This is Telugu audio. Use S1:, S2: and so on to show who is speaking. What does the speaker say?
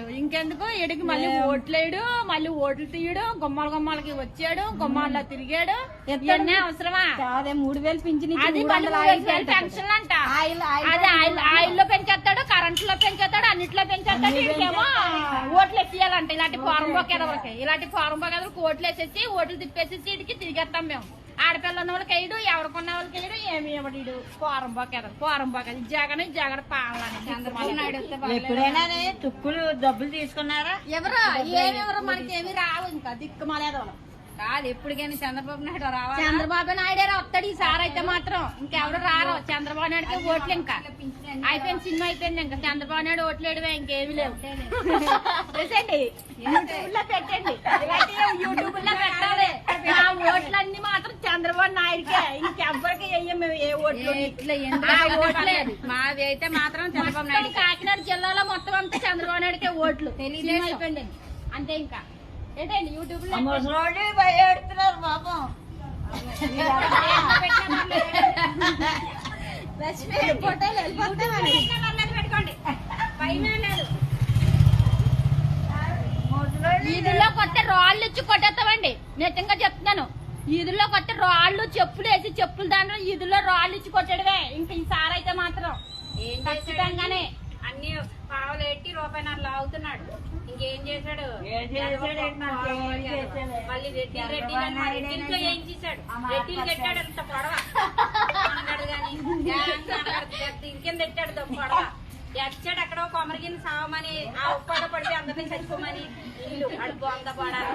S1: ఇంకెందుకు ఎడికి మళ్ళీ ఓట్లేడు, మళ్ళీ ఓట్లు తీయడు, గుమ్మాల గుమ్మాలకి వచ్చాడు, గుమ్మాల్లో తిరిగాడు. ఇవన్నీ అవసరమా?
S2: 3000 పింఛన్
S1: అది మళ్ళీ 3000 పెన్షన్ అంట. అది ఆయిల్ లో పెంచేస్తాడు, కరెంట్ లో పెంచేస్తాడు, అన్నిట్లో పెంచేస్తాడు. ఇంకేమో ఓట్లు ఎక్కియాలంట. ఇలాంటి ఫారం బొక్కేదలకి, ఇలాంటి ఫారం బొక్కేదలకి ఓట్లు వేసేసి ఓట్లు తిప్పేసేసి ఇడికి తిరిగేస్తాం మేము. ఆడపిల్ల ఉన్న వాళ్ళకి వేయడు, ఎవరికున్న వాళ్ళకి వేయడు, ఏమి ఇవ్వడు. ఫారం బొక్కేదాం, ఫారం బొక్కేది. జగన్ జగన్ పాలన.
S2: చంద్రబాబు నాయుడు ఎప్పుడైనా తుక్కులు డబ్బులు తీసుకున్నారా?
S1: ఎవరు ఏమెవరు మనకేమి రావు. ఇంకా దిక్కుమాలేదు
S2: కాదు, ఎప్పటికైనా చంద్రబాబు నాయుడు రావాలి.
S1: చంద్రబాబు నాయుడే వస్తాడు ఈసారి అయితే మాత్రం. ఇంకెవరు రారు. చంద్రబాబు నాయుడుకి ఓట్లు ఇంకా అయిపోయింది, సినిమా అయిపోయింది. ఇంకా చంద్రబాబు నాయుడు ఓట్లేడువే, ఇంకేమి లేవు. చూసండి, యూట్యూబ్ లో పెట్టండి, యూట్యూబ్ లో పెట్టాలి. ఆ ఓట్లన్నీ మాత్రం చంద్రబాబు నాయుడుకే, ఇంకెవ్వరికి వెయ్యం మేము ఏ ఓట్లు. ఓట్లేదు
S2: మాది అయితే మాత్రం చంద్రబాబు నాయుడు.
S1: కాకినాడ జిల్లాలో మొత్తం అంతా చంద్రబాబు నాయుడుకే ఓట్లు. సినిమా అయిపోయింది అంతే. ఇంకా ఏంటండి యూట్యూబ్ లో
S2: ముసలోళ్ళు భయపెడుతున్నారు పాపం.
S1: పెట్టుకోండి, ఈదుల్లో కొట్టే రాళ్ళు ఇచ్చి కొట్టేస్తామండి. నిజంగా చెప్తున్నాను. ఈదుల్లో కొట్టే రాళ్ళు, చెప్పులు వేసి చెప్పులు దాంట్లో ఈదుల్లో రాళ్ళు ఇచ్చి కొట్టడమే. ఇంకా ఈసారి అయితే మాత్రం ఖచ్చితంగానే
S2: అన్ని పావులు ఎట్టి రూపాయలు లాగుతున్నాడు. ఇంకేం చేశాడు? మళ్ళీ రెడ్డిలో ఏం చేశాడు? రెడ్డిలు కట్టాడు అంత పొడవ అన్నాడు. కానీ ఇంకెంత ఎట్టాడు పొడవ ఎచ్చాడు. అక్కడ కొమరగిని సావమని, ఆ ఉప్పాడ పడితే అందరినీ చచ్చిపోమని ఇల్లు అడుగు అంత పడాలి.